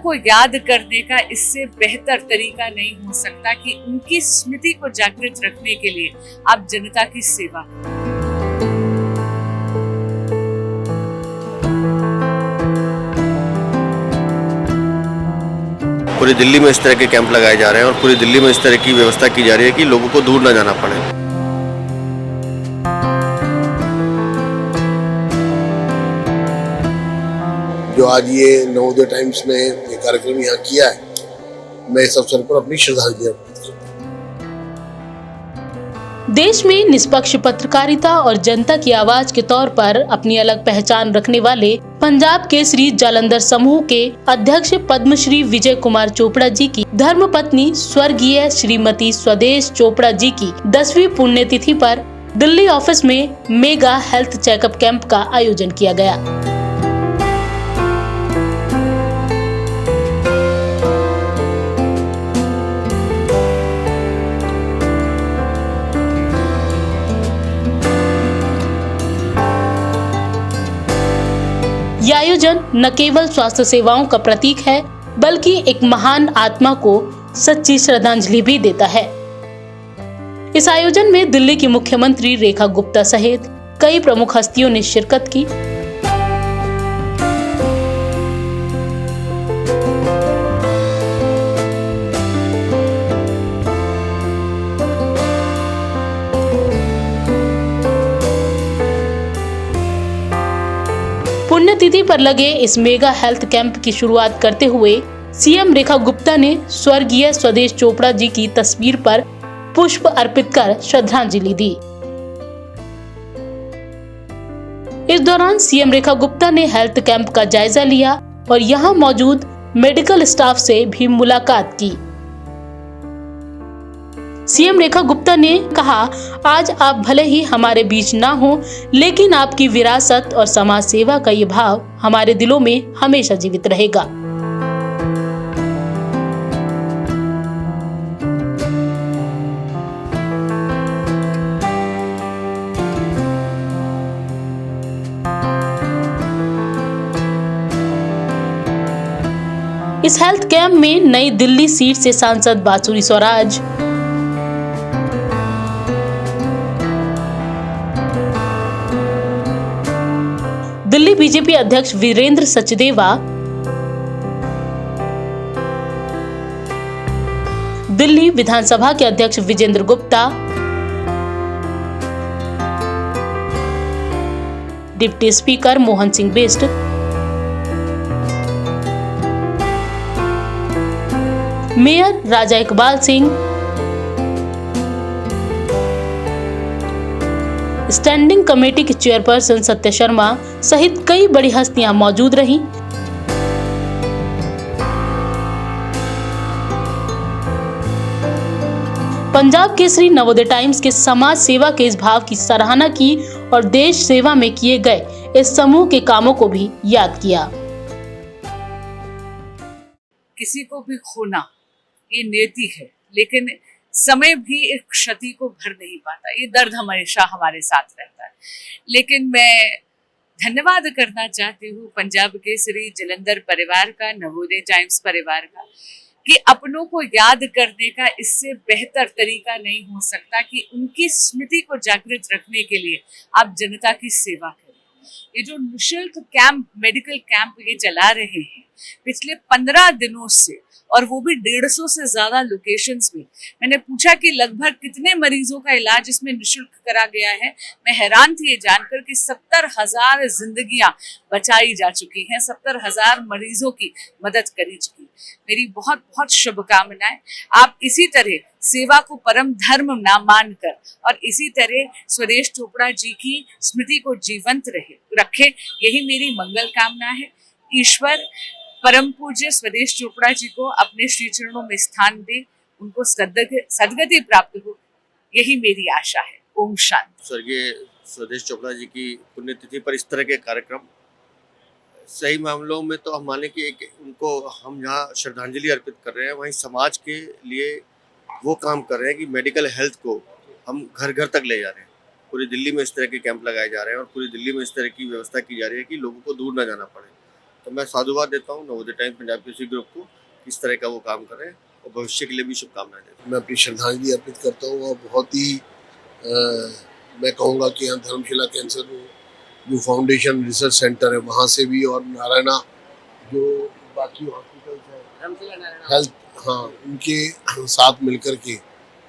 को याद करने का इससे बेहतर तरीका नहीं हो सकता कि उनकी स्मृति को जागृत रखने के लिए आप जनता की सेवा करें। पूरी दिल्ली में इस तरह के कैंप लगाए जा रहे हैं और पूरी दिल्ली में इस तरह की व्यवस्था की जा रही है कि लोगों को दूर ना जाना पड़े। जो आज ये नवोदय टाइम्स ने ये कार्यक्रम यहाँ किया है, मैं इस अवसर पर अपनी श्रद्धांजलि अर्पित करता हूँ। देश में निष्पक्ष पत्रकारिता और जनता की आवाज के तौर पर अपनी अलग पहचान रखने वाले पंजाब केसरी जालंधर समूह के अध्यक्ष पद्मश्री विजय कुमार चोपड़ा जी की धर्मपत्नी स्वर्गीय श्रीमती स्वदेश चोपड़ा जी की 10वीं पुण्यतिथि पर दिल्ली ऑफिस में मेगा हेल्थ चेकअप कैंप का आयोजन किया गया। यह आयोजन न केवल स्वास्थ्य सेवाओं का प्रतीक है, बल्कि एक महान आत्मा को सच्ची श्रद्धांजलि भी देता है। इस आयोजन में दिल्ली की मुख्यमंत्री रेखा गुप्ता सहित कई प्रमुख हस्तियों ने शिरकत की। पुण्यतिथि पर लगे इस मेगा हेल्थ कैंप की शुरुआत करते हुए सीएम रेखा गुप्ता ने स्वर्गीय स्वदेश चोपड़ा जी की तस्वीर पर पुष्प अर्पित कर श्रद्धांजलि दी। इस दौरान सीएम रेखा गुप्ता ने हेल्थ कैंप का जायजा लिया और यहां मौजूद मेडिकल स्टाफ से भी मुलाकात की। सीएम रेखा गुप्ता ने कहा, आज आप भले ही हमारे बीच ना हो, लेकिन आपकी विरासत और समाज सेवा का ये भाव हमारे दिलों में हमेशा जीवित रहेगा। इस हेल्थ कैंप में नई दिल्ली सीट से सांसद बांसुरी स्वराज, दिल्ली बीजेपी अध्यक्ष वीरेंद्र सचदेवा, दिल्ली विधानसभा के अध्यक्ष Vijender Gupta, deputy speaker Mohan Singh Bisht, mayor Raja Iqbal Singh, standing committee की चेयरपर्सन सत्य शर्मा सहित कई बड़ी हस्तियां मौजूद रहीं। पंजाब केसरी नवोदय टाइम्स के समाज सेवा के इस भाव की सराहना की और देश सेवा में किए गए इस समूह के कामों को भी याद किया। किसी को भी खोना ये नियति है, लेकिन समय भी एक क्षति को भर नहीं पाता। ये दर्द हमेशा हमारे साथ रहता है। लेकिन मैं धन्यवाद करना चाहती हूँ पंजाब केसरी जालंधर परिवार का, नवोदय टाइम्स परिवार का, कि अपनों को याद करने का इससे बेहतर तरीका नहीं हो सकता कि उनकी स्मृति को जागृत रखने के लिए आप जनता की सेवा करें। ये जो निःशुल्क कैंप, मेडिकल कैंप ये चला रहे हैं पिछले 15 दिनों से, और वो भी 150 से ज्यादा लोकेशंस में। मैंने पूछा कि लगभग कितने मरीजों का इलाज इसमें निःशुल्क करा गया है। मैं हैरान थी ये जानकर कि 70,000 जिंदगियां बचाई जा चुकी हैं, 70,000 मरीजों की मदद करी चुकी। मेरी बहुत बहुत शुभकामनाएं। आप इसी तरह सेवा को परम धर्म ना मानकर और इसी तरह स्वदेश चोपड़ा जी की स्मृति को जीवंत रखे, यही मेरी मंगल कामना है। ईश्वर परम पूज्य स्वदेश चोपड़ा जी को अपने श्री चरणों में स्थान दे, उनको सदगति प्राप्त हो, यही मेरी आशा है। ओम शांति। स्वर्गीय स्वदेश चोपड़ा जी की पुण्यतिथि पर इस तरह के कार्यक्रम सही मामलों में तो हम माने कि उनको हम यहाँ श्रद्धांजलि अर्पित कर रहे हैं, वहीं समाज के लिए वो काम कर रहे हैं कि मेडिकल हेल्थ को हम घर घर तक ले जा रहे हैं। पूरी दिल्ली में इस तरह के कैंप लगाए जा रहे हैं और पूरी दिल्ली में इस तरह की व्यवस्था की जा रही है कि लोगों को दूर ना जाना पड़े। तो मैं साधुवाद देता हूँ नवोदय टाइम्स पंजाब केसरी ग्रुप को, किस तरह का वो काम करें और भविष्य के लिए भी शुभकामनाएं देता हूँ। मैं अपनी श्रद्धांजलि अर्पित करता हूँ और बहुत ही मैं कहूँगा कि यहाँ धर्मशिला कैंसर जो फाउंडेशन रिसर्च सेंटर है वहाँ से भी, और नारायणा जो बाकी हॉस्पिटल्स हैं हेल्थ, हाँ, उनके साथ मिलकर के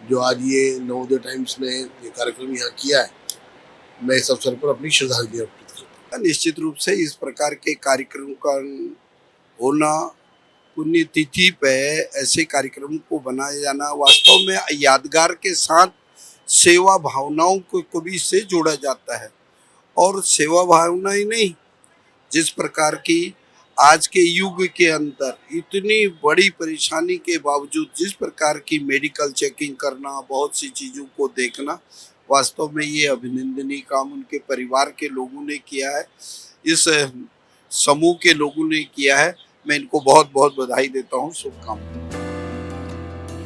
जो आज ये नवोदय टाइम्स ने ये कार्यक्रम यहाँ किया है, मैं इस अवसर पर अपनी श्रद्धांजलि अर्पित करता हूँ। निश्चित रूप से इस प्रकार के कार्यक्रम का होना, पुण्यतिथि पे ऐसे कार्यक्रम को बनाया जाना वास्तव में यादगार के साथ सेवा भावनाओं को भी इससे जोड़ा जाता है। और सेवा भावना ही नहीं, जिस प्रकार की आज के युग के अंदर इतनी बड़ी परेशानी के बावजूद जिस प्रकार की मेडिकल चेकिंग करना, बहुत सी चीज़ों को देखना, वास्तव में ये अभिनंदनीय काम उनके परिवार के लोगों ने किया है, इस समूह के लोगों ने किया है। मैं इनको बहुत बहुत बधाई देता हूँ, शुभकामनाएं।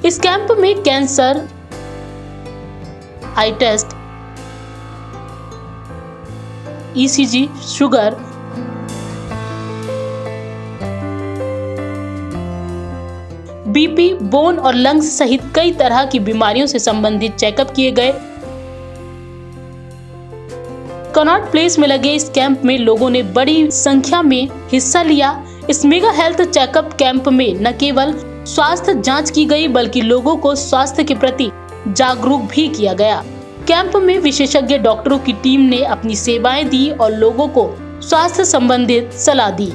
इस कैंप में cancer, eye test, ECG, sugar, BP, bone और लंग्स सहित कई तरह की बीमारियों से संबंधित चेकअप किए गए। कनॉट प्लेस में लगे इस कैंप में लोगों ने बड़ी संख्या में हिस्सा लिया। इस मेगा हेल्थ चेकअप कैंप में न केवल स्वास्थ्य जांच की गई बल्कि लोगों को स्वास्थ्य के प्रति जागरूक भी किया गया। कैंप में विशेषज्ञ डॉक्टरों की टीम ने अपनी सेवाएं दी और लोगों को स्वास्थ्य संबंधित सलाह दी।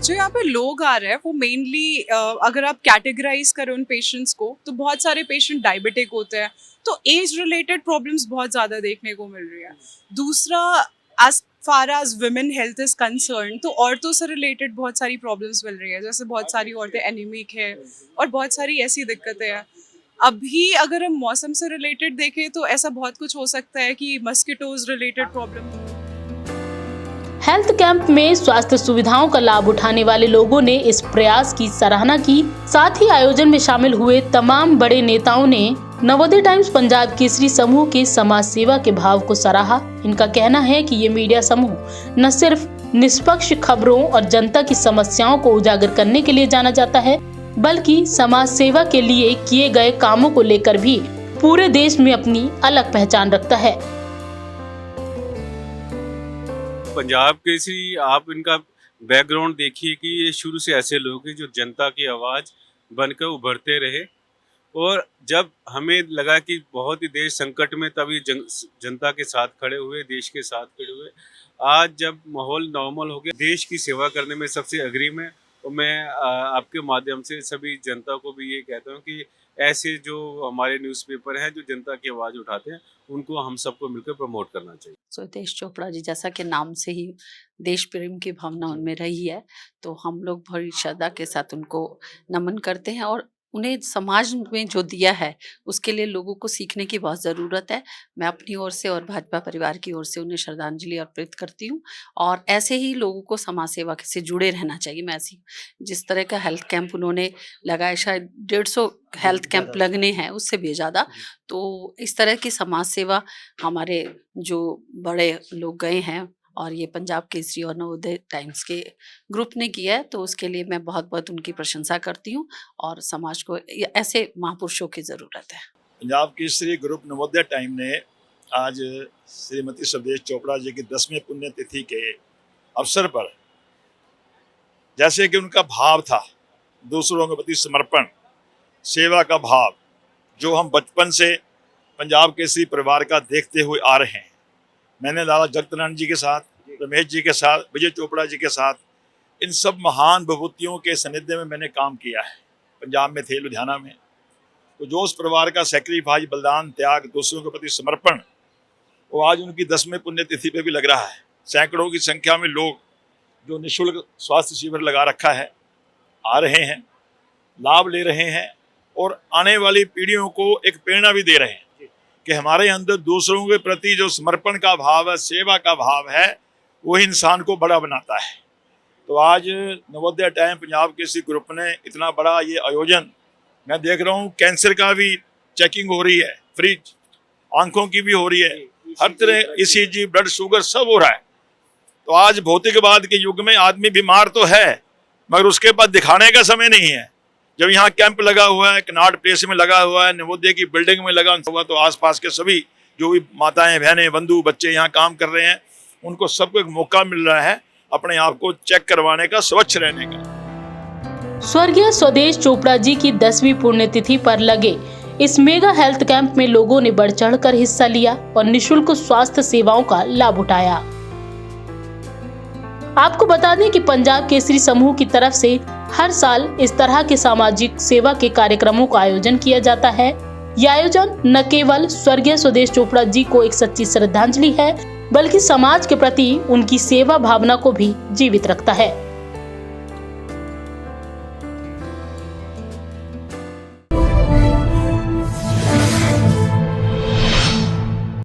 जो यहाँ पे लोग आ रहे हैं वो मेनली अगर आप कैटेगराइज करें उन पेशेंट्स को, तो बहुत सारे पेशेंट डायबिटिक होते हैं, तो एज रिलेटेड प्रॉब्लम्स बहुत ज़्यादा देखने को मिल रही है। दूसरा, as far as women health is concern, तो औरतों से रिलेटेड बहुत सारी प्रॉब्लम्स मिल रही है, जैसे बहुत सारी औरतें एनीमिक है और बहुत सारी ऐसी दिक्कतें हैं। अभी अगर हम मौसम से रिलेटेड देखें तो ऐसा बहुत कुछ हो सकता है कि mosquitoes related problem. Health camp में स्वास्थ्य सुविधाओं का लाभ उठाने वाले लोगों ने इस प्रयास की सराहना की। साथ ही आयोजन में शामिल हुए तमाम बड़े नेताओं ने नवोदय टाइम्स पंजाब केसरी समूह के समाज सेवा के भाव को सराहा। इनका कहना है कि ये मीडिया समूह न सिर्फ निष्पक्ष खबरों और जनता की समस्याओं को उजागर करने के लिए जाना जाता है, बल्कि समाज सेवा के लिए किए गए कामों को लेकर भी पूरे देश में अपनी अलग पहचान रखता है। पंजाब केसरी, आप इनका बैकग्राउंड देखिए कि ये शुरू से ऐसे लोग हैं जो जनता की आवाज़ बनकर उभरते रहे, और जब हमें लगा कि बहुत ही देश संकट में, तभी जनता के साथ खड़े हुए, देश के साथ खड़े हुए। आज जब माहौल नॉर्मल हो गया, देश की सेवा करने में सबसे अग्रिम है। और मैं आपके माध्यम से सभी जनता को भी ये कहता हूँ कि ऐसे जो हमारे न्यूज़पेपर हैं जो जनता की आवाज़ उठाते हैं, उनको हम सबको मिलकर प्रमोट करना चाहिए। सुदेश चोपड़ा जी, जैसा कि नाम से ही देश प्रेम की भावना उनमें रही है, तो हम लोग बड़ी श्रद्धा के साथ उनको नमन करते हैं और उन्हें समाज में जो दिया है उसके लिए लोगों को सीखने की बहुत ज़रूरत है। मैं अपनी ओर से और भाजपा परिवार की ओर से उन्हें श्रद्धांजलि अर्पित करती हूँ, और ऐसे ही लोगों को समाज सेवा से जुड़े रहना चाहिए। मैं ऐसी जिस तरह का हेल्थ कैंप उन्होंने लगाया, शायद 150 हेल्थ कैंप लगने हैं, उससे भी ज़्यादा, तो इस तरह की समाज सेवा हमारे जो बड़े लोग गए हैं और ये पंजाब केसरी और नवोदय टाइम्स के ग्रुप ने किया है, तो उसके लिए मैं बहुत बहुत उनकी प्रशंसा करती हूँ। और समाज को ऐसे महापुरुषों की ज़रूरत है। पंजाब केसरी ग्रुप नवोदय टाइम ने आज श्रीमती सुदेश चोपड़ा जी की 10वीं पुण्यतिथि के अवसर पर, जैसे कि उनका भाव था दूसरों के प्रति समर्पण, सेवा का भाव, जो हम बचपन से पंजाब केसरी परिवार का देखते हुए आ रहे हैं। मैंने लाला जगत जी के साथ, रमेश जी के साथ, विजय चोपड़ा जी के साथ, इन सब महान विभूतियों के सानिध्य में मैंने काम किया है। पंजाब में थे, लुधियाना में, तो जो उस परिवार का सेक्रीफाइस, बलिदान, त्याग, दूसरों के प्रति समर्पण, वो आज उनकी 10वीं पुण्यतिथि पे भी लग रहा है। सैकड़ों की संख्या में लोग जो निःशुल्क स्वास्थ्य शिविर लगा रखा है, आ रहे हैं, लाभ ले रहे हैं और आने वाली पीढ़ियों को एक प्रेरणा भी दे रहे हैं कि हमारे अंदर दूसरों के प्रति जो समर्पण का भाव है, सेवा का भाव है, वही इंसान को बड़ा बनाता है। तो आज नवोदय टाइम पंजाब केसरी ग्रुप ने इतना बड़ा ये आयोजन, मैं देख रहा हूँ कैंसर का भी चेकिंग हो रही है, फ्री, आंखों की भी हो रही है, हर तरह ईसीजी, ब्लड शुगर सब हो रहा है। तो आज भौतिकवाद के युग में आदमी बीमार तो है मगर उसके पास दिखाने का समय नहीं है। जब यहाँ कैंप लगा हुआ है, कनॉट प्लेस में लगा हुआ है, नवोदय की बिल्डिंग में लगा हुआ, तो आसपास के सभी जो भी माताएं, बहनें, बंधु, बच्चे यहाँ काम कर रहे हैं, उनको सबको एक मौका मिल रहा है अपने आप को चेक करवाने का, स्वच्छ रहने का। स्वर्गीय स्वदेश चोपड़ा जी की 10वीं पुण्यतिथि पर लगे इस मेगा हेल्थ कैंप में लोगों ने बढ़ चढ़कर हिस्सा लिया और निशुल्क स्वास्थ्य सेवाओं का लाभ उठाया। आपको बता दें कि पंजाब केसरी समूह की तरफ से हर साल इस तरह के सामाजिक सेवा के कार्यक्रमों का आयोजन किया जाता है। यह आयोजन न केवल स्वर्गीय स्वदेश चोपड़ा जी को एक सच्ची श्रद्धांजलि है, बल्कि समाज के प्रति उनकी सेवा भावना को भी जीवित रखता है।